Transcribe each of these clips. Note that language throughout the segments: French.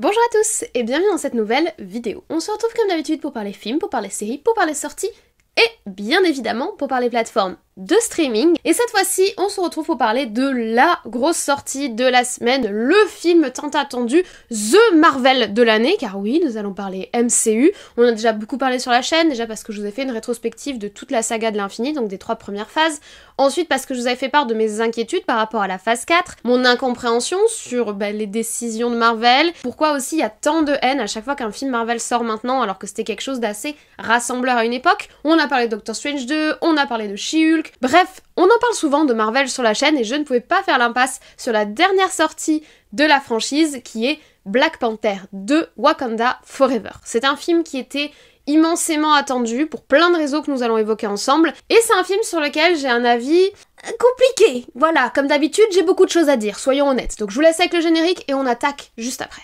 Bonjour à tous et bienvenue dans cette nouvelle vidéo. On se retrouve comme d'habitude pour parler films, pour parler séries, pour parler sorties et bien évidemment pour parler plateformes de streaming. Et cette fois-ci, on se retrouve pour parler de la grosse sortie de la semaine, le film tant attendu, The Marvel de l'année, car oui, nous allons parler MCU. On a déjà beaucoup parlé sur la chaîne, déjà parce que je vous ai fait une rétrospective de toute la saga de l'infini, donc des 3 premières phases. Ensuite, parce que je vous avais fait part de mes inquiétudes par rapport à la phase 4, mon incompréhension sur les décisions de Marvel, pourquoi aussi il y a tant de haine à chaque fois qu'un film Marvel sort maintenant, alors que c'était quelque chose d'assez rassembleur à une époque. On a parlé de Doctor Strange 2, on a parlé de She-Hulk, bref, on en parle souvent de Marvel sur la chaîne et je ne pouvais pas faire l'impasse sur la dernière sortie de la franchise qui est Black Panther 2 Wakanda Forever. C'est un film qui était immensément attendu pour plein de raisons que nous allons évoquer ensemble et c'est un film sur lequel j'ai un avis compliqué. Voilà, comme d'habitude, j'ai beaucoup de choses à dire, soyons honnêtes. Donc je vous laisse avec le générique et on attaque juste après.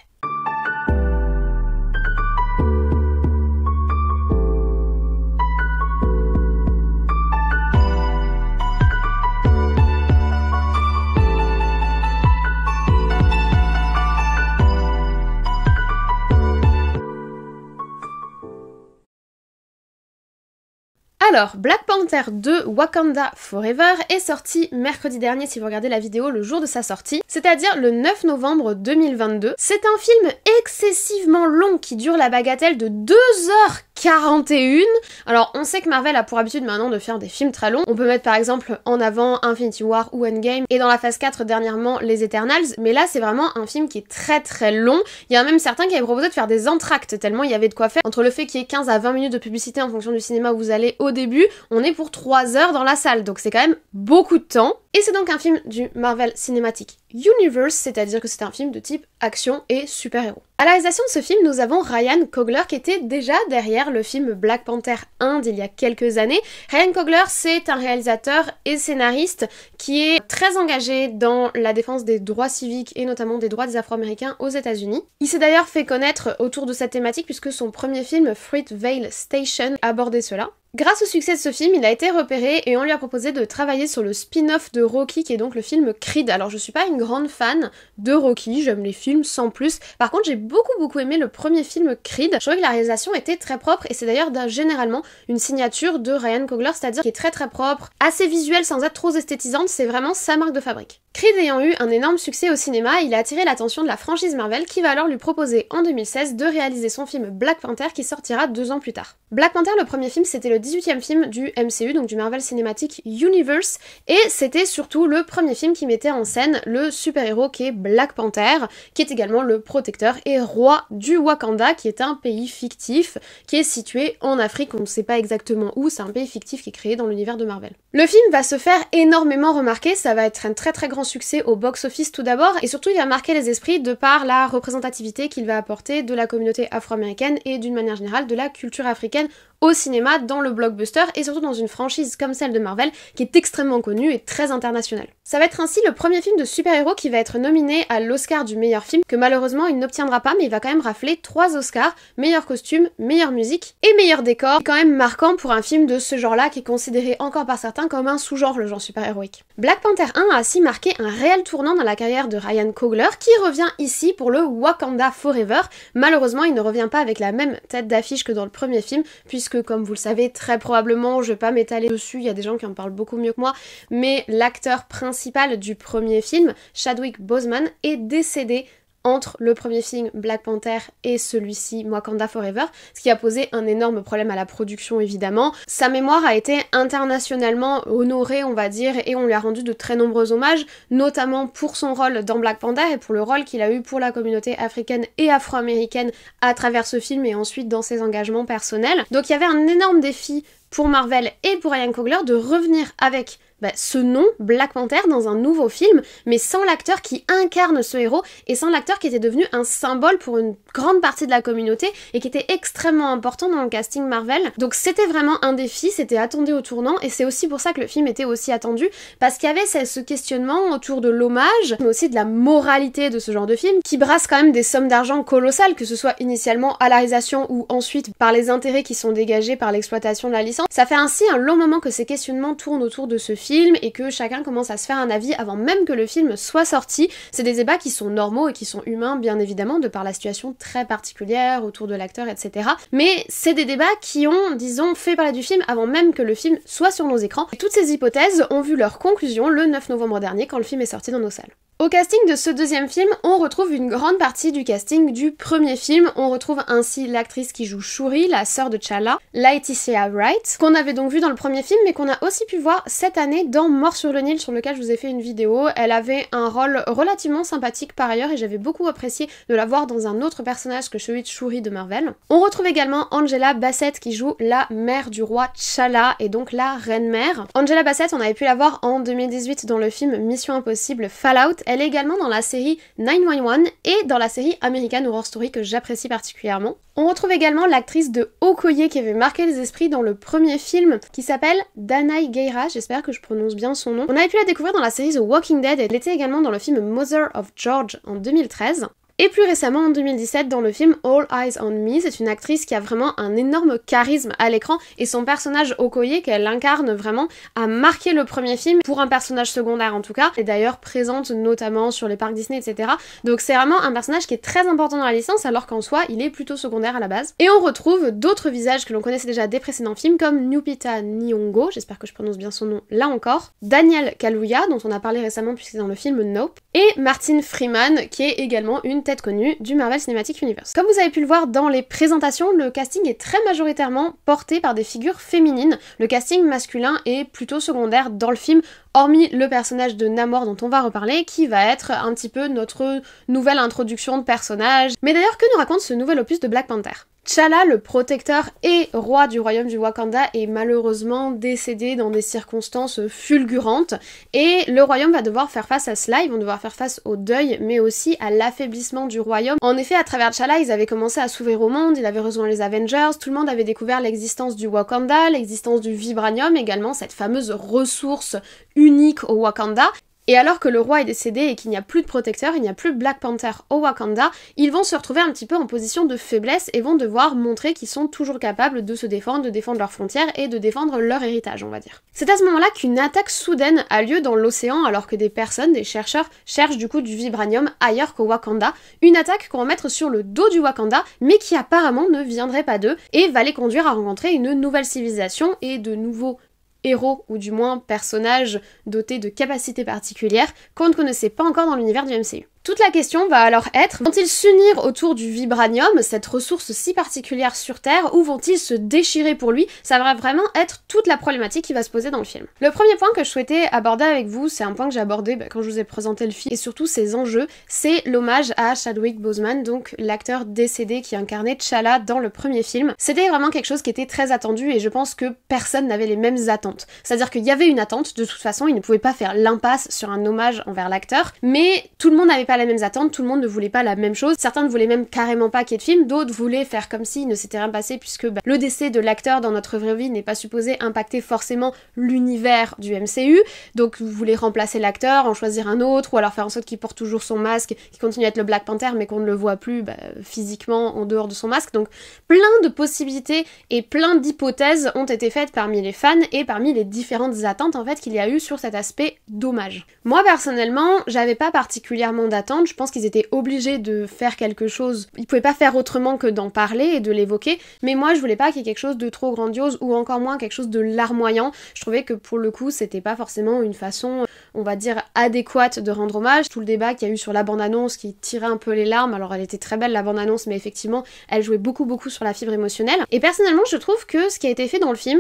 Alors, Black Panther 2 Wakanda Forever est sorti mercredi dernier si vous regardez la vidéo le jour de sa sortie, c'est-à-dire le 9 novembre 2022. C'est un film excessivement long qui dure la bagatelle de 2h41. Alors, on sait que Marvel a pour habitude maintenant de faire des films très longs. On peut mettre par exemple en avant Infinity War ou Endgame et dans la phase 4 dernièrement les Eternals, mais là c'est vraiment un film qui est très très long. Il y en a même certains qui avaient proposé de faire des entr'actes tellement il y avait de quoi faire. Entre le fait qu'il y ait 15 à 20 minutes de publicité en fonction du cinéma où vous allez au début, on est pour 3 heures dans la salle, donc c'est quand même beaucoup de temps. Et c'est donc un film du Marvel Cinematic Universe, c'est-à-dire que c'est un film de type action et super-héros. À la réalisation de ce film, nous avons Ryan Coogler qui était déjà derrière le film Black Panther 1 d'il y a quelques années. Ryan Coogler, c'est un réalisateur et scénariste qui est très engagé dans la défense des droits civiques et notamment des droits des Afro-Américains aux États-Unis. Il s'est d'ailleurs fait connaître autour de cette thématique puisque son premier film, Fruitvale Station, abordait cela. Grâce au succès de ce film, il a été repéré et on lui a proposé de travailler sur le spin-off de Rocky qui est donc le film Creed. Alors je suis pas une grande fan de Rocky, j'aime les films sans plus. Par contre j'ai beaucoup aimé le premier film Creed. Je trouvais que la réalisation était très propre et c'est d'ailleurs généralement une signature de Ryan Coogler, c'est-à-dire qui est très propre, assez visuelle sans être trop esthétisante, c'est vraiment sa marque de fabrique. Creed ayant eu un énorme succès au cinéma, il a attiré l'attention de la franchise Marvel qui va alors lui proposer en 2016 de réaliser son film Black Panther qui sortira 2 ans plus tard. Black Panther, le premier film, c'était le 18e film du MCU, donc du Marvel Cinematic Universe, et c'était surtout le premier film qui mettait en scène le super-héros qui est Black Panther, qui est également le protecteur et roi du Wakanda, qui est un pays fictif, qui est situé en Afrique, on ne sait pas exactement où, c'est un pays fictif qui est créé dans l'univers de Marvel. Le film va se faire énormément remarquer, ça va être un très grand succès au box-office tout d'abord, et surtout il va marquer les esprits de par la représentativité qu'il va apporter de la communauté afro-américaine et d'une manière générale de la culture africaine au cinéma, dans le blockbuster et surtout dans une franchise comme celle de Marvel qui est extrêmement connue et très internationale. Ça va être ainsi le premier film de super-héros qui va être nominé à l'Oscar du meilleur film, que malheureusement il n'obtiendra pas, mais il va quand même rafler 3 Oscars, meilleur costume, meilleure musique et meilleur décor, quand même marquant pour un film de ce genre-là qui est considéré encore par certains comme un sous-genre, le genre super-héroïque. Black Panther 1 a ainsi marqué un réel tournant dans la carrière de Ryan Coogler qui revient ici pour le Wakanda Forever. Malheureusement il ne revient pas avec la même tête d'affiche que dans le premier film, puisque comme vous le savez très probablement, je vais pas m'étaler dessus, il y a des gens qui en parlent beaucoup mieux que moi, mais l'acteur principal du premier film, Chadwick Boseman, est décédé entre le premier film Black Panther et celui-ci Wakanda Forever, ce qui a posé un énorme problème à la production évidemment. Sa mémoire a été internationalement honorée on va dire et on lui a rendu de très nombreux hommages, notamment pour son rôle dans Black Panther et pour le rôle qu'il a eu pour la communauté africaine et afro-américaine à travers ce film et ensuite dans ses engagements personnels. Donc il y avait un énorme défi pour Marvel et pour Ryan Coogler de revenir avec ce nom, Black Panther, dans un nouveau film, mais sans l'acteur qui incarne ce héros et sans l'acteur qui était devenu un symbole pour une grande partie de la communauté et qui était extrêmement important dans le casting Marvel. Donc c'était vraiment un défi, c'était attendu au tournant et c'est aussi pour ça que le film était aussi attendu, parce qu'il y avait ce questionnement autour de l'hommage, mais aussi de la moralité de ce genre de film, qui brasse quand même des sommes d'argent colossales, que ce soit initialement à la réalisation ou ensuite par les intérêts qui sont dégagés par l'exploitation de la licence. Ça fait ainsi un long moment que ces questionnements tournent autour de ce film film et que chacun commence à se faire un avis avant même que le film soit sorti. C'est des débats qui sont normaux et qui sont humains bien évidemment de par la situation très particulière autour de l'acteur, etc. Mais c'est des débats qui ont, disons, fait parler du film avant même que le film soit sur nos écrans. Et toutes ces hypothèses ont vu leur conclusion le 9 novembre dernier quand le film est sorti dans nos salles. Au casting de ce deuxième film, on retrouve une grande partie du casting du premier film. On retrouve ainsi l'actrice qui joue Shuri, la sœur de T'Challa, Laetitia Wright, qu'on avait donc vu dans le premier film, mais qu'on a aussi pu voir cette année dans Mort sur le Nil, sur lequel je vous ai fait une vidéo. Elle avait un rôle relativement sympathique par ailleurs, et j'avais beaucoup apprécié de la voir dans un autre personnage que celui de Shuri de Marvel. On retrouve également Angela Bassett qui joue la mère du roi T'Challa, et donc la reine-mère. Angela Bassett, on avait pu la voir en 2018 dans le film Mission Impossible Fallout. Elle est également dans la série 911 et dans la série American Horror Story que j'apprécie particulièrement. On retrouve également l'actrice de Okoye qui avait marqué les esprits dans le premier film qui s'appelle Danai Gurira, j'espère que je prononce bien son nom. On avait pu la découvrir dans la série The Walking Dead et elle était également dans le film Mother of George en 2013. Et plus récemment, en 2017, dans le film All Eyes on Me, c'est une actrice qui a vraiment un énorme charisme à l'écran et son personnage Okoye, qu'elle incarne vraiment, a marqué le premier film, pour un personnage secondaire en tout cas, et d'ailleurs présente notamment sur les parcs Disney, etc. Donc c'est vraiment un personnage qui est très important dans la licence, alors qu'en soi, il est plutôt secondaire à la base. Et on retrouve d'autres visages que l'on connaissait déjà des précédents films, comme Lupita Nyong'o, j'espère que je prononce bien son nom là encore, Daniel Kaluuya, dont on a parlé récemment puisque c'est dans le film Nope, et Martin Freeman, qui est également une tête connue du Marvel Cinematic Universe. Comme vous avez pu le voir dans les présentations, le casting est très majoritairement porté par des figures féminines. Le casting masculin est plutôt secondaire dans le film, hormis le personnage de Namor dont on va reparler, qui va être un petit peu notre nouvelle introduction de personnage. Mais d'ailleurs, que nous raconte ce nouvel opus de Black Panther ? T'Challa, le protecteur et roi du royaume du Wakanda, est malheureusement décédé dans des circonstances fulgurantes et le royaume va devoir faire face à cela, ils vont devoir faire face au deuil mais aussi à l'affaiblissement du royaume. En effet, à travers T'Challa, ils avaient commencé à s'ouvrir au monde, il avait rejoint les Avengers, tout le monde avait découvert l'existence du Wakanda, l'existence du vibranium également, cette fameuse ressource unique au Wakanda. Et alors que le roi est décédé et qu'il n'y a plus de protecteur, il n'y a plus de Black Panther au Wakanda, ils vont se retrouver un petit peu en position de faiblesse et vont devoir montrer qu'ils sont toujours capables de se défendre, de défendre leurs frontières et de défendre leur héritage, on va dire. C'est à ce moment-là qu'une attaque soudaine a lieu dans l'océan alors que des personnes, des chercheurs, cherchent du coup du vibranium ailleurs qu'au Wakanda. Une attaque qu'on va mettre sur le dos du Wakanda, mais qui apparemment ne viendrait pas d'eux et va les conduire à rencontrer une nouvelle civilisation et de nouveaux héros, ou du moins personnages dotés de capacités particulières qu'on ne connaissait pas encore dans l'univers du MCU. Toute la question va alors être, vont-ils s'unir autour du vibranium, cette ressource si particulière sur Terre, ou vont-ils se déchirer pour lui? Ça va vraiment être toute la problématique qui va se poser dans le film. Le premier point que je souhaitais aborder avec vous, c'est un point que j'ai abordé quand je vous ai présenté le film, et surtout ses enjeux, c'est l'hommage à Chadwick Boseman, donc l'acteur décédé qui incarnait T'Challa dans le premier film. C'était vraiment quelque chose qui était très attendu, et je pense que personne n'avait les mêmes attentes. C'est-à-dire qu'il y avait une attente, de toute façon, il ne pouvait pas faire l'impasse sur un hommage envers l'acteur, mais tout le monde n'avait pas les mêmes attentes, tout le monde ne voulait pas la même chose, certains ne voulaient même carrément pas qu'il y ait de film, d'autres voulaient faire comme s'il ne s'était rien passé puisque le décès de l'acteur dans notre vraie vie n'est pas supposé impacter forcément l'univers du MCU, donc vous voulez remplacer l'acteur, en choisir un autre, ou alors faire en sorte qu'il porte toujours son masque, qu'il continue à être le Black Panther mais qu'on ne le voit plus physiquement en dehors de son masque, donc plein de possibilités et plein d'hypothèses ont été faites parmi les fans et parmi les différentes attentes en fait qu'il y a eu sur cet aspect d'hommage. Moi personnellement, j'avais pas particulièrement d'attente, je pense qu'ils étaient obligés de faire quelque chose, ils pouvaient pas faire autrement que d'en parler et de l'évoquer, mais moi je voulais pas qu'il y ait quelque chose de trop grandiose ou encore moins quelque chose de larmoyant. Je trouvais que pour le coup c'était pas forcément une façon, on va dire, adéquate de rendre hommage. Tout le débat qu'il y a eu sur la bande-annonce qui tirait un peu les larmes, alors elle était très belle la bande-annonce mais effectivement elle jouait beaucoup sur la fibre émotionnelle, et personnellement je trouve que ce qui a été fait dans le film,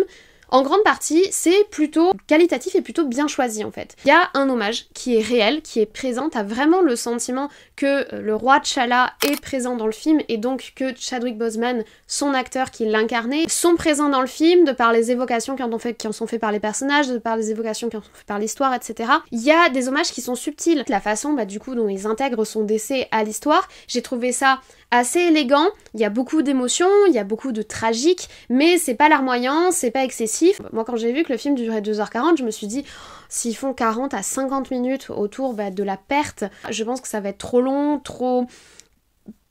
en grande partie, c'est plutôt qualitatif et plutôt bien choisi en fait. Il y a un hommage qui est réel, qui est présent, t'as vraiment le sentiment que le roi T'Challa est présent dans le film et donc que Chadwick Boseman, son acteur qui l'incarnait, sont présents dans le film de par les évocations qui en sont faites par les personnages, de par les évocations qui en sont faites par l'histoire, etc. Il y a des hommages qui sont subtils. La façon du coup dont ils intègrent son décès à l'histoire, j'ai trouvé ça assez élégant, il y a beaucoup d'émotions, il y a beaucoup de tragique, mais c'est pas larmoyant, c'est pas excessif. Moi quand j'ai vu que le film durait 2h40, je me suis dit, s'ils font 40 à 50 minutes autour de la perte, je pense que ça va être trop long, trop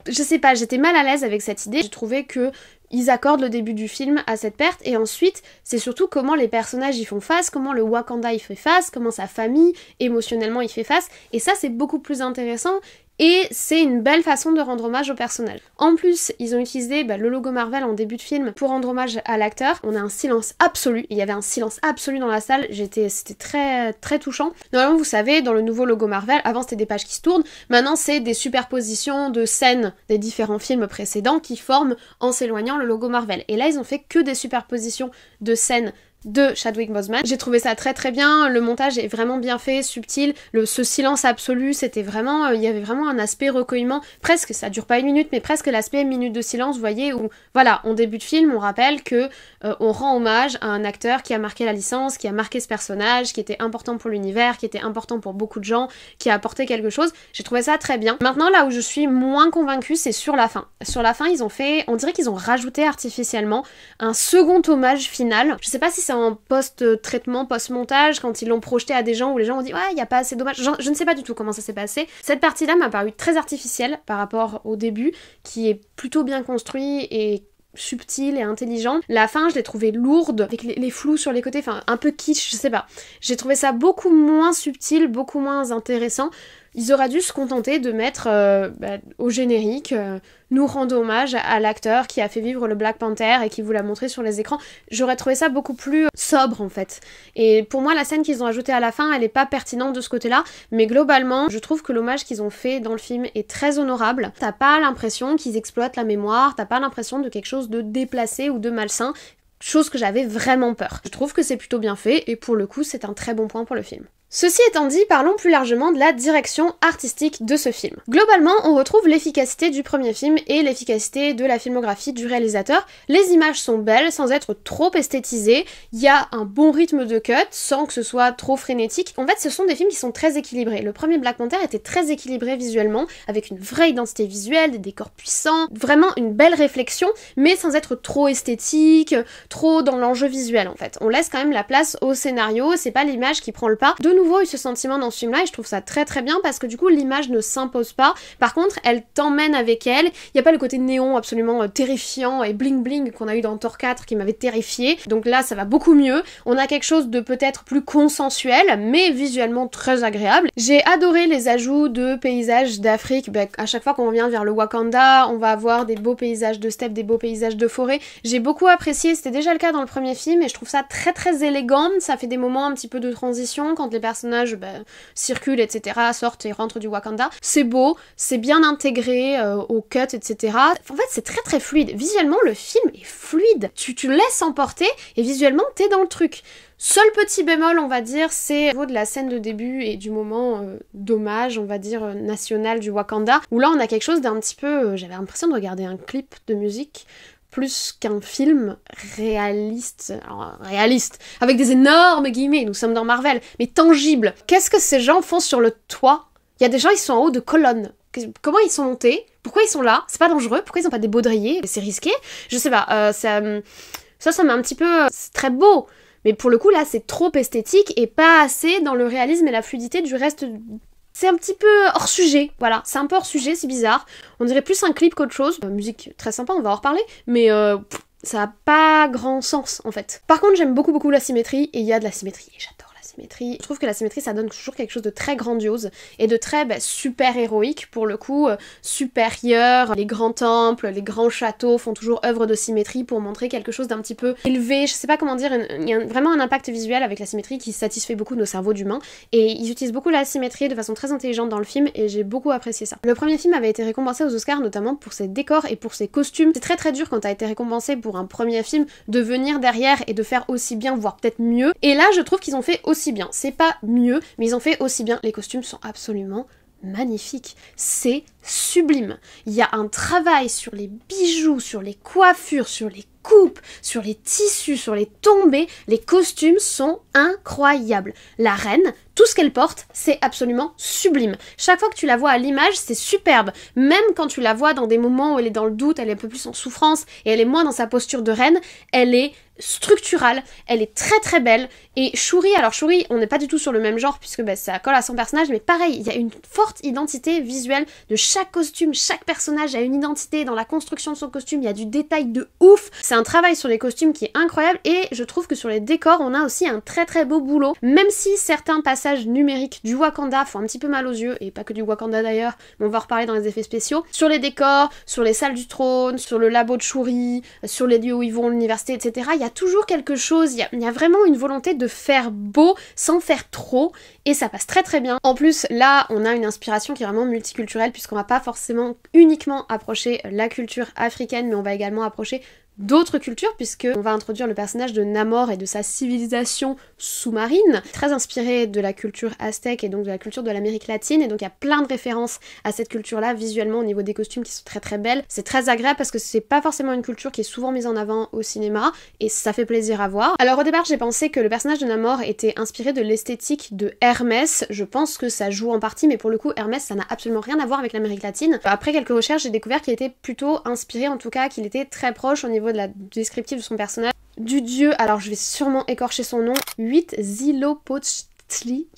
Je sais pas, j'étais mal à l'aise avec cette idée. J'ai trouvé que ils accordent le début du film à cette perte, et ensuite, c'est surtout comment les personnages y font face, comment le Wakanda y fait face, comment sa famille, émotionnellement, y fait face, et ça, c'est beaucoup plus intéressant, et c'est une belle façon de rendre hommage au personnage. En plus, ils ont utilisé le logo Marvel en début de film pour rendre hommage à l'acteur. On a un silence absolu, il y avait un silence absolu dans la salle, c'était très très touchant. Normalement, vous savez, dans le nouveau logo Marvel, avant c'était des pages qui se tournent, maintenant c'est des superpositions de scènes des différents films précédents qui forment, en s'éloignant, le logo Marvel. Et là, ils ont fait que des superpositions de scènes de Chadwick Boseman. J'ai trouvé ça très très bien, le montage est vraiment bien fait, subtil, ce silence absolu, c'était vraiment, il y avait vraiment un aspect recueillement, presque, ça dure pas 1 minute, mais presque l'aspect minute de silence, vous voyez, où, voilà, en début de film, on rappelle que on rend hommage à un acteur qui a marqué la licence, qui a marqué ce personnage, qui était important pour l'univers, qui était important pour beaucoup de gens, qui a apporté quelque chose. J'ai trouvé ça très bien. Maintenant, là où je suis moins convaincue, c'est sur la fin. Sur la fin, ils ont fait, on dirait qu'ils ont rajouté artificiellement un second hommage final. Je sais pas si c'est en post-traitement, post-montage, quand ils l'ont projeté à des gens où les gens ont dit ouais, il y a pas assez d'hommage. Je ne sais pas du tout comment ça s'est passé. Cette partie-là m'a paru très artificielle par rapport au début, qui est plutôt bien construit et subtil et intelligent. La fin, je l'ai trouvée lourde, avec les flous sur les côtés, enfin un peu kitsch, je sais pas. J'ai trouvé ça beaucoup moins subtil, beaucoup moins intéressant. Ils auraient dû se contenter de mettre au générique, nous rendre hommage à l'acteur qui a fait vivre le Black Panther et qui vous l'a montré sur les écrans. J'aurais trouvé ça beaucoup plus sobre en fait. Et pour moi, la scène qu'ils ont ajoutée à la fin, elle est pas pertinente de ce côté-là, mais globalement, je trouve que l'hommage qu'ils ont fait dans le film est très honorable. T'as pas l'impression qu'ils exploitent la mémoire, t'as pas l'impression de quelque chose de déplacé ou de malsain, chose que j'avais vraiment peur. Je trouve que c'est plutôt bien fait et pour le coup, c'est un très bon point pour le film. Ceci étant dit, parlons plus largement de la direction artistique de ce film. Globalement, on retrouve l'efficacité du premier film et l'efficacité de la filmographie du réalisateur. Les images sont belles sans être trop esthétisées, il y a un bon rythme de cut sans que ce soit trop frénétique. En fait, ce sont des films qui sont très équilibrés. Le premier Black Panther était très équilibré visuellement, avec une vraie identité visuelle, des décors puissants, vraiment une belle réflexion, mais sans être trop esthétique, trop dans l'enjeu visuel en fait. On laisse quand même la place au scénario, c'est pas l'image qui prend le pas. De nouveau, eu ce sentiment dans ce film-là et je trouve ça très très bien parce que du coup l'image ne s'impose pas. Par contre, elle t'emmène avec elle. Il n'y a pas le côté néon absolument terrifiant et bling bling qu'on a eu dans Thor 4 qui m'avait terrifié. Donc là, ça va beaucoup mieux. On a quelque chose de peut-être plus consensuel, mais visuellement très agréable. J'ai adoré les ajouts de paysages d'Afrique. À chaque fois qu'on revient vers le Wakanda, on va avoir des beaux paysages de steppe, des beaux paysages de forêt. J'ai beaucoup apprécié, c'était déjà le cas dans le premier film et je trouve ça très très élégant. Ça fait des moments un petit peu de transition quand les personnages circulent, etc., sortent et rentrent du Wakanda. C'est beau, c'est bien intégré au cut, etc. En fait, c'est très très fluide. Visuellement, le film est fluide. Tu laisses emporter et visuellement, t'es dans le truc. Seul petit bémol, on va dire, c'est au niveau de la scène de début et du moment d'hommage, on va dire, national du Wakanda, où là, on a quelque chose d'un petit peu... j'avais l'impression de regarder un clip de musique plus qu'un film réaliste, alors réaliste, avec des énormes guillemets, nous sommes dans Marvel, mais tangible. Qu'est-ce que ces gens font sur le toit? Il y a des gens, ils sont en haut de colonnes. Comment ils sont montés? Pourquoi ils sont là? C'est pas dangereux? Pourquoi ils ont pas des baudriers? C'est risqué? Je sais pas, ça m'a un petit peu... c'est très beau, mais pour le coup, là, c'est trop esthétique et pas assez dans le réalisme et la fluidité du reste... C'est un petit peu hors sujet, voilà, c'est un peu hors sujet, c'est bizarre. On dirait plus un clip qu'autre chose. Musique très sympa, on va en reparler, mais ça a pas grand sens en fait. Par contre, j'aime beaucoup beaucoup la symétrie, et il y a de la symétrie, et j'adore la symétrie. Je trouve que la symétrie, ça donne toujours quelque chose de très grandiose, et de très super héroïque, pour le coup, supérieur. Les grands temples, les grands châteaux font toujours œuvre de symétrie pour montrer quelque chose d'un petit peu élevé, je sais pas comment dire, il y a vraiment un impact visuel avec la symétrie qui satisfait beaucoup nos cerveaux d'humains, et ils utilisent beaucoup la symétrie de façon très intelligente dans le film, et j'ai beaucoup apprécié ça. Le premier film avait été récompensé aux Oscars notamment pour ses décors et pour ses costumes. C'est très très dur quand t'as été récompensé pour un premier film de venir derrière et de faire aussi bien, voire peut-être mieux, et là je trouve qu'ils ont fait aussi bien. C'est pas mieux, mais ils ont fait aussi bien. Les costumes sont absolument magnifiques. C'est sublime. Il y a un travail sur les bijoux, sur les coiffures, sur les coupes, sur les tissus, sur les tombées. Les costumes sont incroyables. La reine, Tout ce qu'elle porte, c'est absolument sublime. Chaque fois que tu la vois à l'image, c'est superbe. Même quand tu la vois dans des moments où elle est dans le doute, elle est un peu plus en souffrance et elle est moins dans sa posture de reine, elle est structurale, elle est très très belle. Et Shuri, alors Shuri, on n'est pas du tout sur le même genre puisque ça colle à son personnage, mais pareil, il y a une forte identité visuelle de chaque costume, chaque personnage a une identité dans la construction de son costume, il y a du détail de ouf. C'est un travail sur les costumes qui est incroyable et je trouve que sur les décors, on a aussi un très très beau boulot. Même si certains passages numériques du Wakanda font un petit peu mal aux yeux, et pas que du Wakanda d'ailleurs, mais on va en reparler dans les effets spéciaux, sur les décors, sur les salles du trône, sur le labo de Shuri, sur les lieux où ils vont, l'université, etc. Il y a toujours quelque chose, il y a vraiment une volonté de faire beau sans faire trop, et ça passe très très bien. En plus, là, on a une inspiration qui est vraiment multiculturelle, puisqu'on va pas forcément uniquement approcher la culture africaine, mais on va également approcher d'autres cultures, puisque on va introduire le personnage de Namor et de sa civilisation sous-marine, très inspiré de la culture aztèque et donc de la culture de l'Amérique latine, et donc il y a plein de références à cette culture-là visuellement au niveau des costumes qui sont très très belles. C'est très agréable parce que c'est pas forcément une culture qui est souvent mise en avant au cinéma, et ça fait plaisir à voir. Alors au départ, j'ai pensé que le personnage de Namor était inspiré de l'esthétique de Hermès, je pense que ça joue en partie, mais pour le coup, Hermès, ça n'a absolument rien à voir avec l'Amérique latine. Après quelques recherches, j'ai découvert qu'il était plutôt inspiré, en tout cas, qu'il était très proche au niveau de la descriptive de son personnage, du dieu, alors je vais sûrement écorcher son nom, Huitzilopochtli,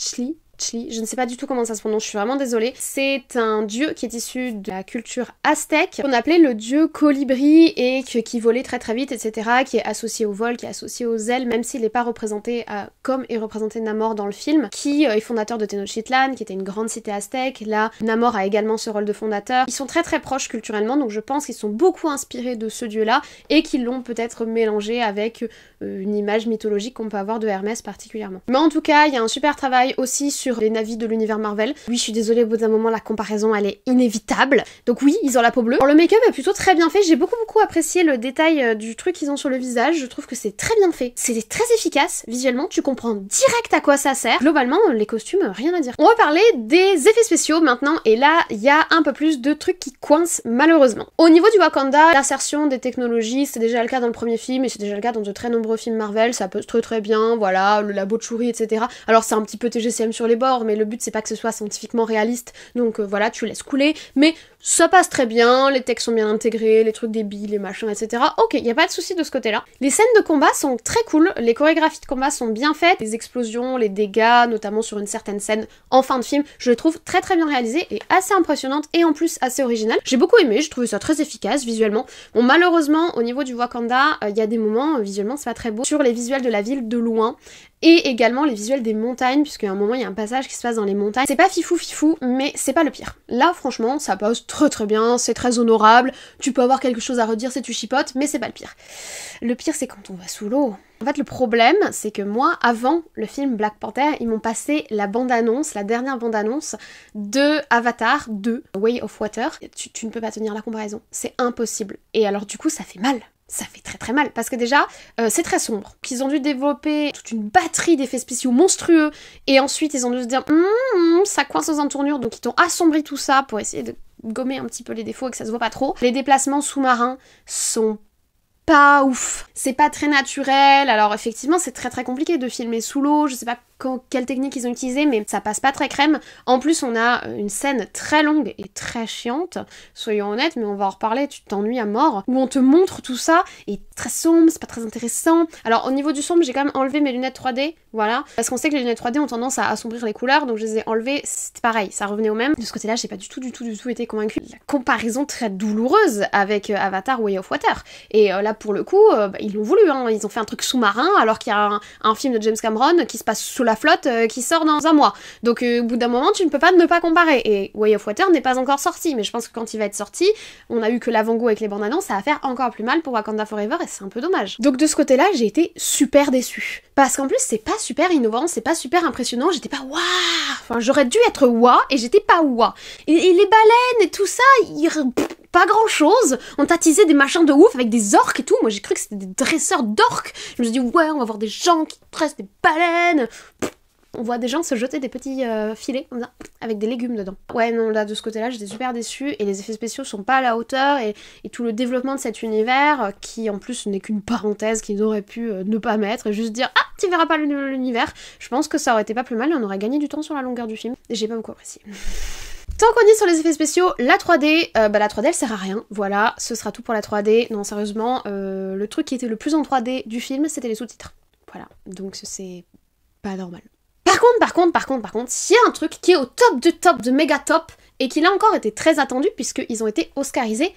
je ne sais pas du tout comment ça se prononce, je suis vraiment désolée. C'est un dieu qui est issu de la culture aztèque, qu'on appelait le dieu colibri et qui volait très très vite, etc., qui est associé au vol, qui est associé aux ailes, même s'il n'est pas représenté comme est représenté Namor dans le film, qui est fondateur de Tenochtitlan, qui était une grande cité aztèque. Là, Namor a également ce rôle de fondateur. Ils sont très très proches culturellement, donc je pense qu'ils sont beaucoup inspirés de ce dieu-là et qu'ils l'ont peut-être mélangé avec une image mythologique qu'on peut avoir de Hermès particulièrement. Mais en tout cas, il y a un super travail aussi sur les navis de l'univers Marvel. Oui, je suis désolée, au bout d'un moment, la comparaison, elle est inévitable. Donc oui, ils ont la peau bleue. Alors, le make-up est plutôt très bien fait. J'ai beaucoup apprécié le détail du truc qu'ils ont sur le visage. Je trouve que c'est très bien fait. C'est très efficace, visuellement. Tu comprends direct à quoi ça sert. Globalement, les costumes, rien à dire. On va parler des effets spéciaux maintenant. Et là, il y a un peu plus de trucs qui coincent, malheureusement. Au niveau du Wakanda, l'insertion des technologies, c'est déjà le cas dans le premier film, et c'est déjà le cas dans de très nombreux films Marvel. Ça peut très très bien, voilà, le labo de Shuri, etc. Alors, c'est un petit peu TGCM sur les bords, mais le but c'est pas que ce soit scientifiquement réaliste, donc voilà, tu laisses couler, mais ça passe très bien, les textes sont bien intégrés, les trucs débiles, les machins, etc. Ok, y a pas de souci de ce côté-là. Les scènes de combat sont très cool, les chorégraphies de combat sont bien faites, les explosions, les dégâts, notamment sur une certaine scène en fin de film, je les trouve très très bien réalisées et assez impressionnantes et en plus assez originales. J'ai beaucoup aimé, je trouvais ça très efficace visuellement. Bon, malheureusement, au niveau du Wakanda, il y a des moments, visuellement c'est pas très beau, sur les visuels de la ville de loin, et également les visuels des montagnes, puisqu'à un moment il y a un passage qui se passe dans les montagnes. C'est pas fifou, mais c'est pas le pire. Là, franchement, ça passe très très bien, c'est très honorable, tu peux avoir quelque chose à redire si tu chipotes, mais c'est pas le pire. Le pire, c'est quand on va sous l'eau. En fait, le problème, c'est que moi, avant le film Black Panther, ils m'ont passé la bande-annonce, la dernière bande-annonce de Avatar 2, Way of Water. Tu ne peux pas tenir la comparaison, c'est impossible. Et alors du coup, ça fait mal. Ça fait très très mal, parce que déjà, c'est très sombre. Qu'ils ont dû développer toute une batterie d'effets spéciaux monstrueux, et ensuite ils ont dû se dire ça coince aux entournures, donc ils t'ont assombri tout ça pour essayer de gommer un petit peu les défauts et que ça se voit pas trop. Les déplacements sous-marins sont pas ouf. C'est pas très naturel, alors effectivement c'est très très compliqué de filmer sous l'eau, je sais pas quelle technique ils ont utilisé, mais ça passe pas très crème. En plus, on a une scène très longue et très chiante, soyons honnêtes, mais on va en reparler, tu t'ennuies à mort, où on te montre tout ça, et très sombre, c'est pas très intéressant. Alors au niveau du sombre, j'ai quand même enlevé mes lunettes 3D, voilà, parce qu'on sait que les lunettes 3D ont tendance à assombrir les couleurs, donc je les ai enlevées, c'était pareil, ça revenait au même. De ce côté-là, j'ai pas du tout été convaincue. La comparaison très douloureuse avec Avatar Way of Water. Et là, pour le coup, ils l'ont voulu, hein. Ils ont fait un truc sous-marin, alors qu'il y a un film de James Cameron qui se passe sous la flotte, qui sort dans un mois. Donc au bout d'un moment, tu ne peux pas ne pas comparer. Et Way of Water n'est pas encore sorti, mais je pense que quand il va être sorti, on a eu que l'avant-goût avec les bandes annonces, ça va faire encore plus mal pour Wakanda Forever, et c'est un peu dommage. Donc de ce côté-là, j'ai été super déçue. Parce qu'en plus, c'est pas super innovant, c'est pas super impressionnant, j'étais pas waouh. Enfin, j'aurais dû être waouh, et j'étais pas waouh. Et les baleines et tout ça, pas grand chose, on t'a teasé des machins de ouf avec des orques et tout, moi j'ai cru que c'était des dresseurs d'orques, je me suis dit ouais on va voir des gens qui dressent des baleines, On voit des gens se jeter des petits filets comme ça, avec des légumes dedans. Ouais non, là de ce côté-là j'étais super déçue et les effets spéciaux sont pas à la hauteur et tout le développement de cet univers qui en plus n'est qu'une parenthèse qu'ils auraient pu ne pas mettre et juste dire ah tu verras pas l'univers. Je pense que ça aurait été pas plus mal et on aurait gagné du temps sur la longueur du film. Et j'ai pas beaucoup apprécié. Tant qu'on y est sur les effets spéciaux, la 3D, la 3D elle sert à rien, voilà, ce sera tout pour la 3D. Non sérieusement, le truc qui était le plus en 3D du film, c'était les sous-titres. Voilà, donc c'est pas normal. Par contre, s'il y a un truc qui est au top de méga top, et qui là encore était très attendu puisqu'ils ont été oscarisés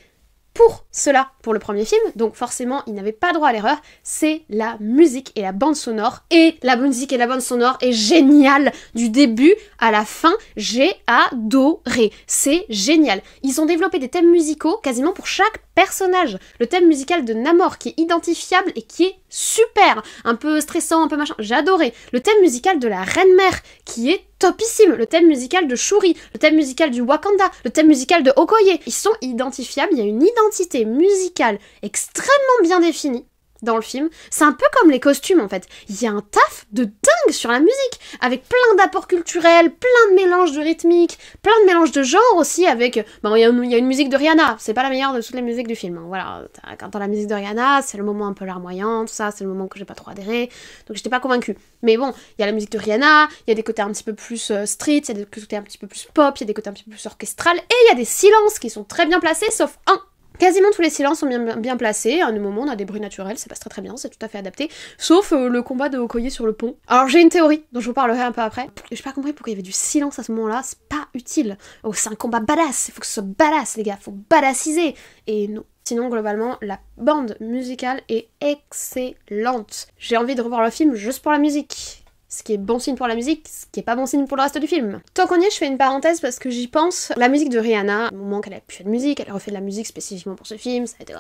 pour cela, pour le premier film, donc forcément ils n'avaient pas droit à l'erreur, c'est la musique et la bande sonore. Et la musique et la bande sonore est géniale du début à la fin, j'ai adoré, c'est génial. Ils ont développé des thèmes musicaux quasiment pour chaque personnage. Le thème musical de Namor qui est identifiable et qui est super, un peu stressant, un peu machin, j'ai adoré. Le thème musical de la Reine-Mère qui est topissime, le thème musical de Shuri, le thème musical du Wakanda, le thème musical de Okoye, ils sont identifiables, il y a une identité musicale extrêmement bien définie dans le film. C'est un peu comme les costumes en fait, il y a un taf de dingue sur la musique, avec plein d'apports culturels, plein de mélanges de rythmiques, plein de mélanges de genres aussi avec, bon il y a une musique de Rihanna, c'est pas la meilleure de toutes les musiques du film, hein. Voilà, quand t'as la musique de Rihanna, c'est le moment un peu larmoyant, tout ça, c'est le moment que j'ai pas trop adhéré, donc j'étais pas convaincue. Mais bon, il y a la musique de Rihanna, il y a des côtés un petit peu plus street, il y a des côtés un petit peu plus pop, il y a des côtés un petit peu plus orchestral, et il y a des silences qui sont très bien placés, sauf un. Quasiment tous les silences sont bien placés, à un moment on a des bruits naturels, ça passe très bien, c'est tout à fait adapté, sauf le combat de Okoye sur le pont. Alors j'ai une théorie, dont je vous parlerai un peu après, j'ai pas compris pourquoi il y avait du silence à ce moment-là, c'est pas utile. Oh c'est un combat badass, il faut que ce soit badass les gars, faut badassiser, et non. Sinon, globalement, la bande musicale est excellente. J'ai envie de revoir le film juste pour la musique. Ce qui est bon signe pour la musique, ce qui est pas bon signe pour le reste du film. Tant qu'on y est, je fais une parenthèse parce que j'y pense. La musique de Rihanna, au moment qu'elle a pu faire de musique, elle a refait de la musique spécifiquement pour ce film, ça a été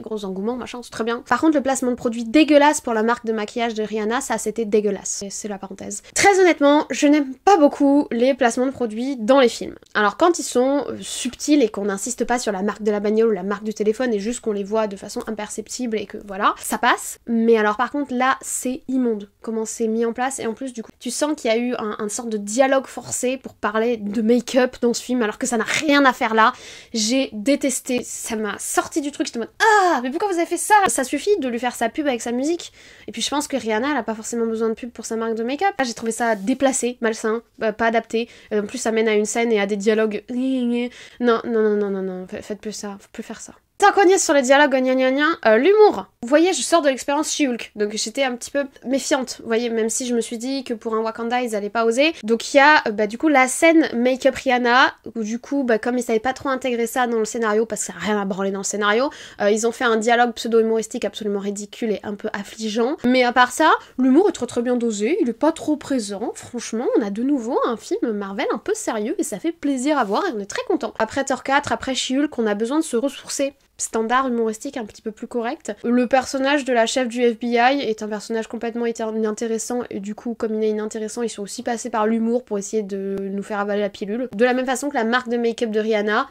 gros engouement, machin, c'est très bien. Par contre, le placement de produit dégueulasse pour la marque de maquillage de Rihanna, ça c'était dégueulasse. C'est la parenthèse. Très honnêtement, je n'aime pas beaucoup les placements de produits dans les films. Alors quand ils sont subtils et qu'on n'insiste pas sur la marque de la bagnole ou la marque du téléphone et juste qu'on les voit de façon imperceptible et que voilà, ça passe. Mais alors par contre là, c'est immonde comment c'est mis en place et en plus du coup tu sens qu'il y a eu un sorte de dialogue forcé pour parler de make-up dans ce film alors que ça n'a rien à faire là. J'ai détesté, ça m'a sorti du truc, j'étais en mode ah mais pourquoi vous avez fait ça? Ça suffit de lui faire sa pub avec sa musique. Et puis je pense que Rihanna elle a pas forcément besoin de pub pour sa marque de make-up. Là j'ai trouvé ça déplacé, malsain, pas adapté. En plus ça mène à une scène et à des dialogues. Non, faites plus ça, faut plus faire ça. Tant qu'on y est sur les dialogues, l'humour. Vous voyez, je sors de l'expérience She-Hulk, donc j'étais un petit peu méfiante, vous voyez, même si je me suis dit que pour un Wakanda, ils allaient pas oser. Donc il y a, du coup, la scène Make-up Rihanna, où du coup, comme ils savaient pas trop intégrer ça dans le scénario, parce que ça n'a rien à branler dans le scénario, ils ont fait un dialogue pseudo-humoristique absolument ridicule et un peu affligeant. Mais à part ça, l'humour est très bien dosé, il est pas trop présent, franchement, on a de nouveau un film Marvel un peu sérieux, et ça fait plaisir à voir, et on est très content. Après Thor 4, après She-Hulk, on a besoin de se ressourcer. Standard humoristique un petit peu plus correct. Le personnage de la chef du FBI est un personnage complètement inintéressant et du coup comme il est inintéressant ils sont aussi passés par l'humour pour essayer de nous faire avaler la pilule. De la même façon que la marque de make-up de Rihanna,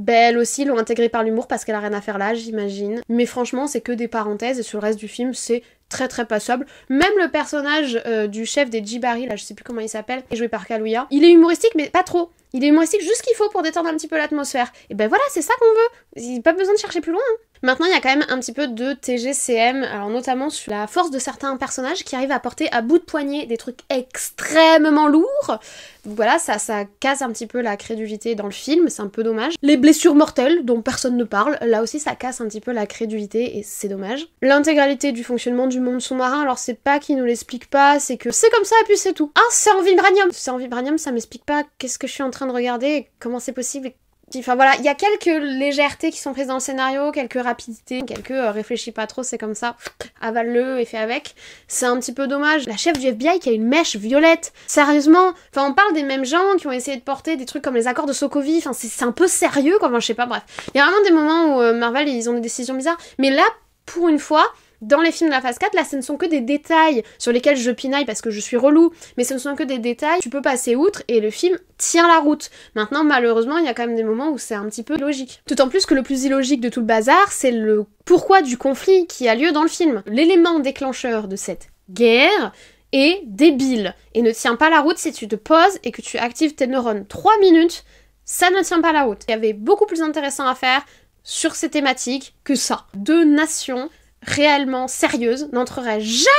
elle aussi l'ont intégrée par l'humour parce qu'elle a rien à faire là j'imagine. Mais franchement c'est que des parenthèses et sur le reste du film c'est très passable. Même le personnage du chef des Jibari, là je sais plus comment il s'appelle, est joué par Kaluuya. Il est humoristique mais pas trop. Il est humoristique juste ce qu'il faut pour détendre un petit peu l'atmosphère. Et voilà, c'est ça qu'on veut. Il n'y a pas besoin de chercher plus loin. Hein. Maintenant, il y a quand même un petit peu de TGCM, alors notamment sur la force de certains personnages qui arrivent à porter à bout de poignet des trucs extrêmement lourds. Donc voilà, ça casse un petit peu la crédulité dans le film, c'est un peu dommage. Les blessures mortelles, dont personne ne parle, là aussi ça casse un petit peu la crédulité et c'est dommage. L'intégralité du fonctionnement du monde sous-marin, alors c'est pas qu'ils nous l'expliquent pas, c'est que c'est comme ça et puis c'est tout. Ah, c'est en vibranium! C'est en vibranium, ça m'explique pas qu'est-ce que je suis en train de regarder, comment c'est possible. Enfin voilà, il y a quelques légèretés qui sont prises dans le scénario, quelques rapidités, quelques réfléchis pas trop, c'est comme ça, avale-le et fais avec. C'est un petit peu dommage. La chef du FBI qui a une mèche violette, sérieusement, enfin on parle des mêmes gens qui ont essayé de porter des trucs comme les accords de Sokovie, enfin c'est un peu sérieux quoi, enfin, je sais pas, bref. Il y a vraiment des moments où Marvel ils ont des décisions bizarres, mais là, pour une fois, dans les films de la phase 4, là ce ne sont que des détails sur lesquels je pinaille parce que je suis relou, mais ce ne sont que des détails, tu peux passer outre et le film tient la route. Maintenant malheureusement il y a quand même des moments où c'est un petit peu logique. D'autant plus que le plus illogique de tout le bazar, c'est le pourquoi du conflit qui a lieu dans le film. L'élément déclencheur de cette guerre est débile et ne tient pas la route si tu te poses et que tu actives tes neurones 3 minutes, ça ne tient pas la route. Il y avait beaucoup plus intéressant à faire sur ces thématiques que ça. 2 nations réellement sérieuses n'entreraient jamais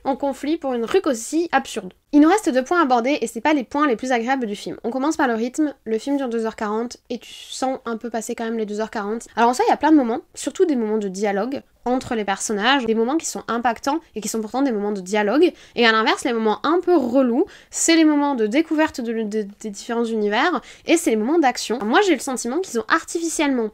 en conflit pour une truc aussi absurde. Il nous reste 2 points à aborder et c'est pas les points les plus agréables du film. On commence par le rythme, le film dure 2h40 et tu sens un peu passer quand même les 2h40. Alors en ça il y a plein de moments, surtout des moments de dialogue entre les personnages, des moments qui sont impactants et qui sont pourtant des moments de dialogue. Et à l'inverse, les moments un peu relous, c'est les moments de découverte des différents univers et c'est les moments d'action. Moi j'ai le sentiment qu'ils ont artificiellement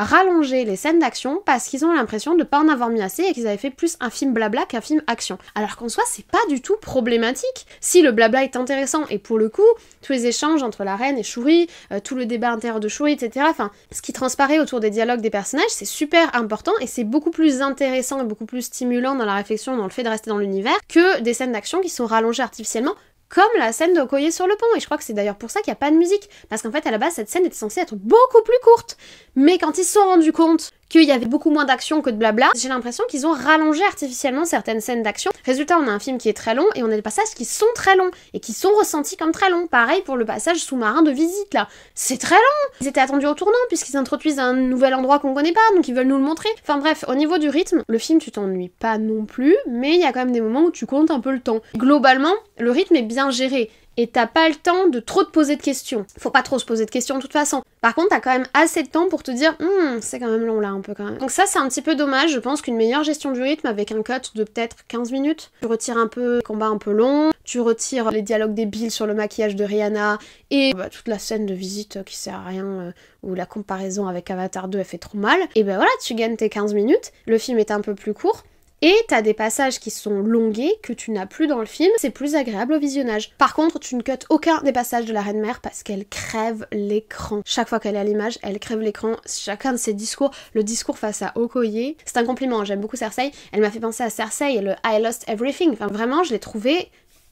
rallonger les scènes d'action parce qu'ils ont l'impression de pas en avoir mis assez et qu'ils avaient fait plus un film blabla qu'un film action. Alors qu'en soi, c'est pas du tout problématique. Si le blabla est intéressant, et pour le coup, tous les échanges entre la reine et Shuri, tout le débat intérieur de Shuri, etc., enfin, ce qui transparaît autour des dialogues des personnages, c'est super important et c'est beaucoup plus intéressant et beaucoup plus stimulant dans la réflexion, dans le fait de rester dans l'univers, que des scènes d'action qui sont rallongées artificiellement, comme la scène de Okoye sur le pont, et je crois que c'est d'ailleurs pour ça qu'il n'y a pas de musique, parce qu'en fait à la base cette scène était censée être beaucoup plus courte, mais quand ils se sont rendus compte qu'il y avait beaucoup moins d'action que de blabla, j'ai l'impression qu'ils ont rallongé artificiellement certaines scènes d'action. Résultat, on a un film qui est très long, et on a des passages qui sont très longs, et qui sont ressentis comme très longs. Pareil pour le passage sous-marin de visite, là. C'est très long. Ils étaient attendus au tournant, puisqu'ils introduisent un nouvel endroit qu'on connaît pas, donc ils veulent nous le montrer. Enfin bref, au niveau du rythme, le film, tu t'ennuies pas non plus, mais il y a quand même des moments où tu comptes un peu le temps. Globalement, le rythme est bien géré. Et t'as pas le temps de trop te poser de questions. Faut pas trop se poser de questions de toute façon. Par contre, t'as quand même assez de temps pour te dire c'est quand même long là un peu quand même. Donc ça c'est un petit peu dommage, je pense qu'une meilleure gestion du rythme avec un cut de peut-être 15 minutes. Tu retires un peu le combat un peu long, tu retires les dialogues débiles sur le maquillage de Rihanna et toute la scène de visite qui sert à rien où la comparaison avec Avatar 2 elle fait trop mal. Et ben voilà, tu gagnes tes 15 minutes, le film est un peu plus court. Et t'as des passages qui sont longués, que tu n'as plus dans le film, c'est plus agréable au visionnage. Par contre, tu ne cuts aucun des passages de la Reine Mère parce qu'elle crève l'écran. Chaque fois qu'elle est à l'image, elle crève l'écran. Chacun de ses discours, le discours face à Okoye, c'est un compliment, j'aime beaucoup Cersei. Elle m'a fait penser à Cersei et le I lost everything. Enfin vraiment, je l'ai trouvé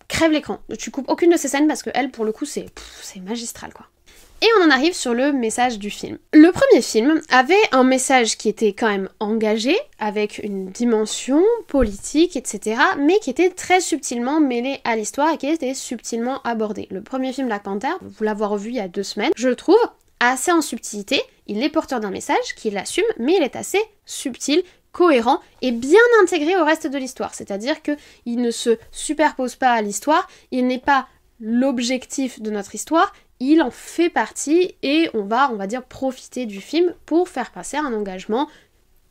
crève l'écran. Tu coupes aucune de ces scènes parce que elle, pour le coup, c'est magistral quoi. Et on en arrive sur le message du film. Le premier film avait un message qui était quand même engagé, avec une dimension politique, etc., mais qui était très subtilement mêlé à l'histoire et qui était subtilement abordé. Le premier film Black Panther, vous l'avoir revu il y a 2 semaines, je le trouve assez en subtilité, il est porteur d'un message qui l'assume, mais il est assez subtil, cohérent et bien intégré au reste de l'histoire. C'est-à-dire qu'il ne se superpose pas à l'histoire, il n'est pas l'objectif de notre histoire, il en fait partie et on va dire, profiter du film pour faire passer un engagement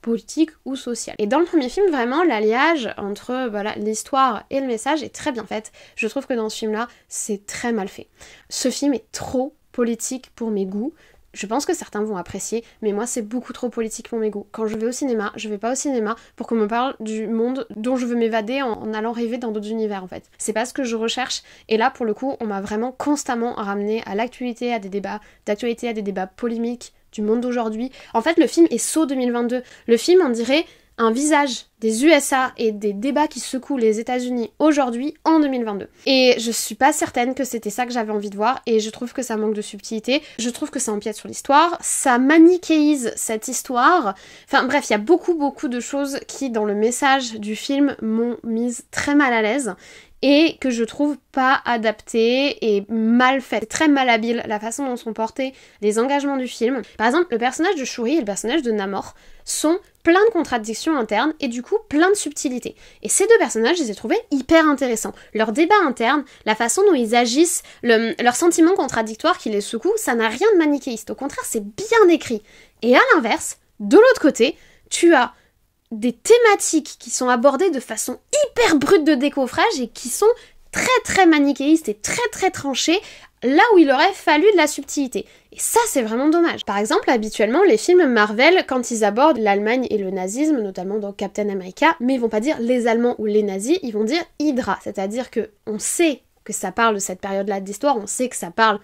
politique ou social. Et dans le premier film, vraiment, l'alliage entre l'histoire et le message est très bien fait. Je trouve que dans ce film-là, c'est très mal fait. Ce film est trop politique pour mes goûts. Je pense que certains vont apprécier, mais moi c'est beaucoup trop politique pour mes goûts. Quand je vais au cinéma, je vais pas au cinéma pour qu'on me parle du monde dont je veux m'évader en allant rêver dans d'autres univers en fait. C'est pas ce que je recherche, et là pour le coup on m'a vraiment constamment ramené à l'actualité, à des débats d'actualité, à des débats polémiques du monde d'aujourd'hui. En fait le film est saut 2022. Le film on dirait un visage des USA et des débats qui secouent les États-Unis aujourd'hui en 2022. Et je suis pas certaine que c'était ça que j'avais envie de voir et je trouve que ça manque de subtilité, je trouve que ça empiète sur l'histoire, ça manichéise cette histoire. Enfin bref, il y a beaucoup de choses qui dans le message du film m'ont mise très mal à l'aise et que je trouve pas adapté et mal fait. C'est très malhabile la façon dont sont portés les engagements du film. Par exemple, le personnage de Shuri et le personnage de Namor sont plein de contradictions internes et du coup plein de subtilités. Et ces 2 personnages, je les ai trouvés hyper intéressants. Leur débat interne, la façon dont ils agissent, leurs sentiments contradictoires qui les secouent, ça n'a rien de manichéiste. Au contraire, c'est bien écrit. Et à l'inverse, de l'autre côté, tu as des thématiques qui sont abordées de façon hyper brute de décoffrage et qui sont très manichéistes et très tranchées, là où il aurait fallu de la subtilité. Et ça, c'est vraiment dommage. Par exemple, habituellement, les films Marvel, quand ils abordent l'Allemagne et le nazisme, notamment dans Captain America, mais ils vont pas dire les Allemands ou les nazis, ils vont dire Hydra. C'est-à-dire que on sait que ça parle de cette période-là d'histoire, on sait que ça parle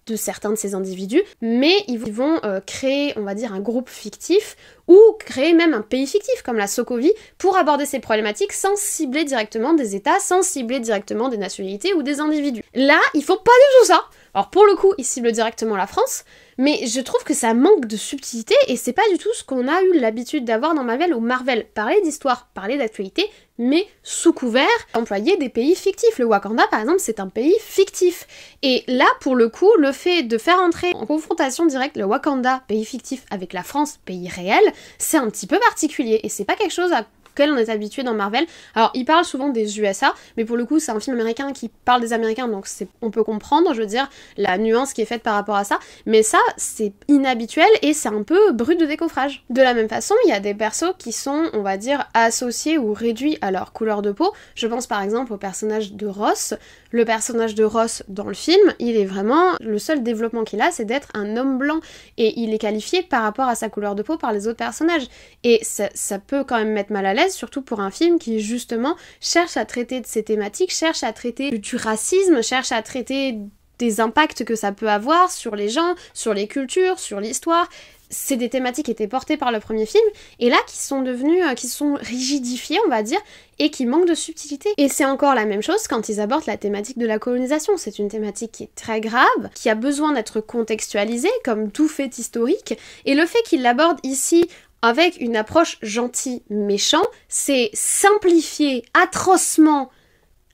de certains de ces individus, mais ils vont créer, on va dire, un groupe fictif ou créer même un pays fictif comme la Sokovie pour aborder ces problématiques sans cibler directement des États, sans cibler directement des nationalités ou des individus. Là, ils font pas du tout ça. Alors pour le coup, ils ciblent directement la France, mais je trouve que ça manque de subtilité et c'est pas du tout ce qu'on a eu l'habitude d'avoir dans Marvel, où Marvel parlait d'histoire, parlait d'actualité, mais sous couvert, employer des pays fictifs. Le Wakanda, par exemple, c'est un pays fictif. Et là, pour le coup, le fait de faire entrer en confrontation directe le Wakanda, pays fictif, avec la France, pays réel, c'est un petit peu particulier. Et c'est pas quelque chose auquel on est habitué dans Marvel. Alors, il parle souvent des USA, mais pour le coup, c'est un film américain qui parle des Américains, donc on peut comprendre, je veux dire, la nuance qui est faite par rapport à ça. Mais ça, c'est inhabituel et c'est un peu brut de décoffrage. De la même façon, il y a des persos qui sont, on va dire, associés ou réduits à leur couleur de peau. Je pense par exemple au personnage de Ross. Le personnage de Ross dans le film, il est vraiment... Le seul développement qu'il a, c'est d'être un homme blanc. Et il est qualifié par rapport à sa couleur de peau par les autres personnages. Et ça peut quand même mettre mal à l'aise, surtout pour un film qui, justement, cherche à traiter de ces thématiques, cherche à traiter du racisme, cherche à traiter des impacts que ça peut avoir sur les gens, sur les cultures, sur l'histoire. C'est des thématiques qui étaient portées par le premier film, et là qui sont devenues, qui sont rigidifiées, on va dire, et qui manquent de subtilité. Et c'est encore la même chose quand ils abordent la thématique de la colonisation. C'est une thématique qui est très grave, qui a besoin d'être contextualisée, comme tout fait historique, et le fait qu'ils l'abordent ici avec une approche gentil-méchant, c'est simplifier atrocement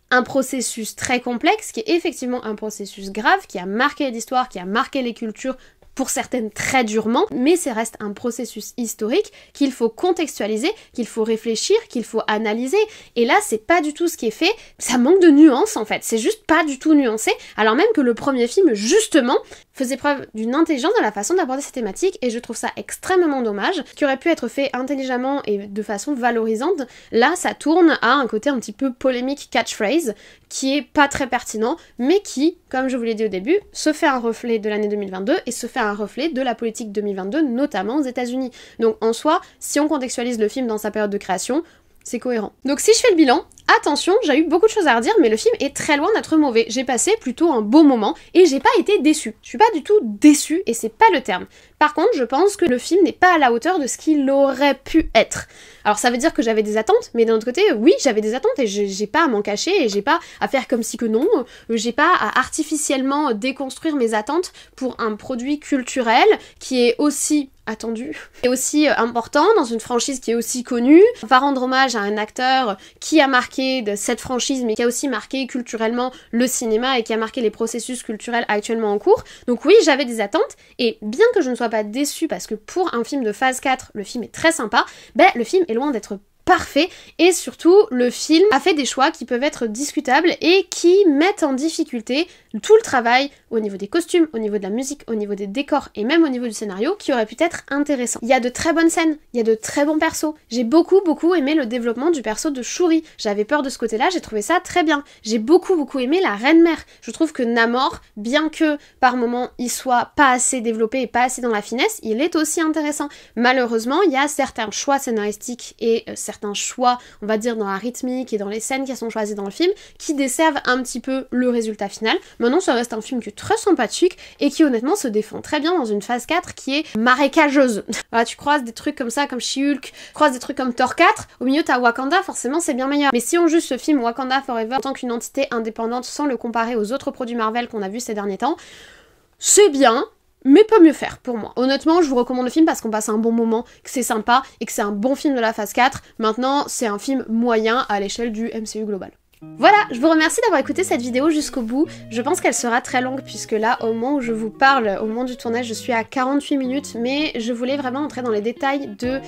un processus très complexe, qui est effectivement un processus grave, qui a marqué l'histoire, qui a marqué les cultures, pour certaines très durement, mais ça reste un processus historique qu'il faut contextualiser, qu'il faut réfléchir, qu'il faut analyser, et là c'est pas du tout ce qui est fait, ça manque de nuance en fait, c'est juste pas du tout nuancé, alors même que le premier film justement faisait preuve d'une intelligence dans la façon d'aborder ces thématiques, et je trouve ça extrêmement dommage, qui aurait pu être fait intelligemment et de façon valorisante. Là ça tourne à un côté un petit peu polémique catchphrase, qui est pas très pertinent, mais qui, comme je vous l'ai dit au début, se fait un reflet de l'année 2022 et se fait un reflet de la politique 2022, notamment aux États-Unis. Donc en soi, si on contextualise le film dans sa période de création, c'est cohérent. Donc si je fais le bilan, attention, j'ai eu beaucoup de choses à redire, mais le film est très loin d'être mauvais. J'ai passé plutôt un beau moment et j'ai pas été déçue. Je suis pas du tout déçue et c'est pas le terme. Par contre, je pense que le film n'est pas à la hauteur de ce qu'il aurait pu être. Alors ça veut dire que j'avais des attentes, mais d'un autre côté, oui, j'avais des attentes et j'ai pas à m'en cacher et j'ai pas à faire comme si que non, j'ai pas à artificiellement déconstruire mes attentes pour un produit culturel qui est aussi attendu et aussi important dans une franchise qui est aussi connue. On va rendre hommage à un acteur qui a marqué de cette franchise mais qui a aussi marqué culturellement le cinéma et qui a marqué les processus culturels actuellement en cours. Donc oui, j'avais des attentes et bien que je ne sois pas déçue parce que pour un film de phase 4, le film est très sympa, ben le film est loin d'être parfait et surtout le film a fait des choix qui peuvent être discutables et qui mettent en difficulté tout le travail au niveau des costumes, au niveau de la musique, au niveau des décors et même au niveau du scénario qui aurait pu être intéressant. Il y a de très bonnes scènes, il y a de très bons persos. J'ai beaucoup aimé le développement du perso de Shuri. J'avais peur de ce côté-là, j'ai trouvé ça très bien. J'ai beaucoup aimé la Reine-Mère. Je trouve que Namor, bien que par moments il soit pas assez développé et pas assez dans la finesse, il est aussi intéressant. Malheureusement, il y a certains choix scénaristiques et certains choix, on va dire, dans la rythmique et dans les scènes qui sont choisies dans le film, qui desservent un petit peu le résultat final. Maintenant, ça reste un film qui est très sympathique et qui honnêtement se défend très bien dans une phase 4 qui est marécageuse. Voilà, tu croises des trucs comme ça, comme She-Hulk, tu croises des trucs comme Thor 4, au milieu t'as Wakanda, forcément c'est bien meilleur. Mais si on juge ce film Wakanda Forever en tant qu'une entité indépendante sans le comparer aux autres produits Marvel qu'on a vus ces derniers temps, c'est bien, mais peut mieux faire pour moi. Honnêtement, je vous recommande le film parce qu'on passe un bon moment, que c'est sympa et que c'est un bon film de la phase 4. Maintenant, c'est un film moyen à l'échelle du MCU global. Voilà, je vous remercie d'avoir écouté cette vidéo jusqu'au bout. Je pense qu'elle sera très longue puisque là, au moment où je vous parle, au moment du tournage, je suis à 48 minutes, mais je voulais vraiment entrer dans les détails de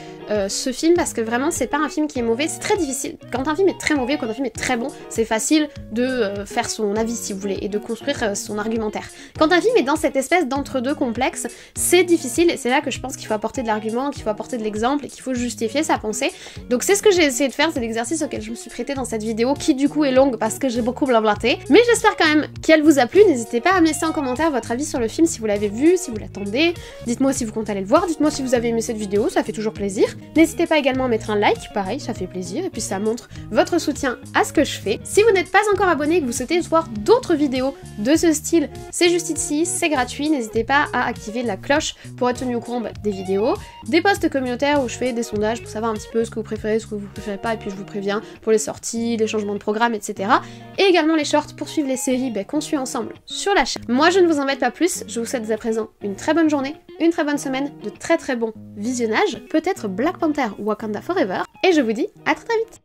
ce film parce que vraiment, c'est pas un film qui est mauvais, c'est très difficile. Quand un film est très mauvais ou quand un film est très bon, c'est facile de faire son avis si vous voulez et de construire son argumentaire. Quand un film est dans cette espèce d'entre-deux complexe, c'est difficile et c'est là que je pense qu'il faut apporter de l'argument, qu'il faut apporter de l'exemple et qu'il faut justifier sa pensée. Donc c'est ce que j'ai essayé de faire, c'est l'exercice auquel je me suis prêtée dans cette vidéo qui du coup est longue parce que j'ai beaucoup blablaté, mais j'espère quand même qu'elle vous a plu. N'hésitez pas à me laisser en commentaire votre avis sur le film, si vous l'avez vu, si vous l'attendez, dites-moi si vous comptez aller le voir, dites-moi si vous avez aimé cette vidéo, ça fait toujours plaisir. N'hésitez pas également à mettre un like, pareil, ça fait plaisir, et puis ça montre votre soutien à ce que je fais. Si vous n'êtes pas encore abonné et que vous souhaitez voir d'autres vidéos de ce style, c'est juste ici, c'est gratuit, n'hésitez pas à activer la cloche pour être tenu au courant des vidéos, des posts communautaires où je fais des sondages pour savoir un petit peu ce que vous préférez, ce que vous préférez pas, et puis je vous préviens pour les sorties, les changements de programme, etc. Et également les shorts pour suivre les séries qu'on suit ensemble sur la chaîne. Moi je ne vous embête pas plus, je vous souhaite dès à présent une très bonne journée, une très bonne semaine, de très bons visionnages, peut-être Black Panther Wakanda Forever, et je vous dis à très vite.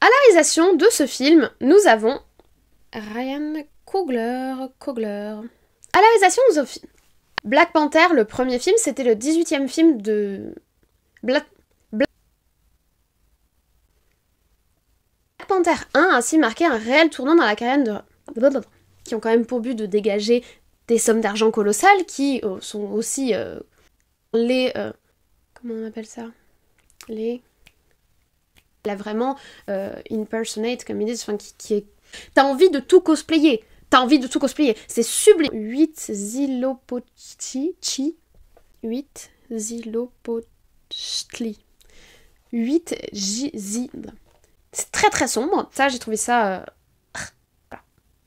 À la réalisation de ce film, nous avons Ryan Coogler. À la réalisation de Black Panther, le premier film, c'était le 18e film de Black Panther 1 a ainsi marqué un réel tournant dans la carrière de... qui ont quand même pour but de dégager des sommes d'argent colossales, qui sont aussi les... comment on appelle ça? Les... Là vraiment impersonate, comme ils disent, enfin qui est... T'as envie de tout cosplayer. C'est sublime. 8 Zilopotli. 8 J... C'est très sombre. Ça, j'ai trouvé ça...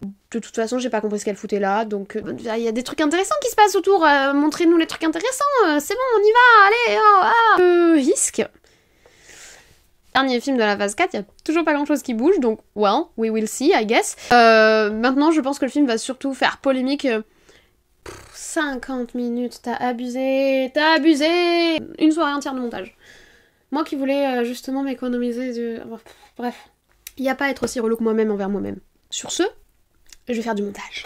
De toute façon, j'ai pas compris ce qu'elle foutait là, donc il y a des trucs intéressants qui se passent autour. Montrez-nous les trucs intéressants. C'est bon, on y va. Allez, risque. Dernier film de la phase 4, il y a toujours pas grand chose qui bouge, donc well, we will see, I guess. Maintenant, je pense que le film va surtout faire polémique. 50 minutes, t'as abusé. Une soirée entière de montage. Moi qui voulais justement m'économiser de... Bref, il n'y a pas à être aussi relou que moi-même envers moi-même. Sur ce, je vais faire du montage.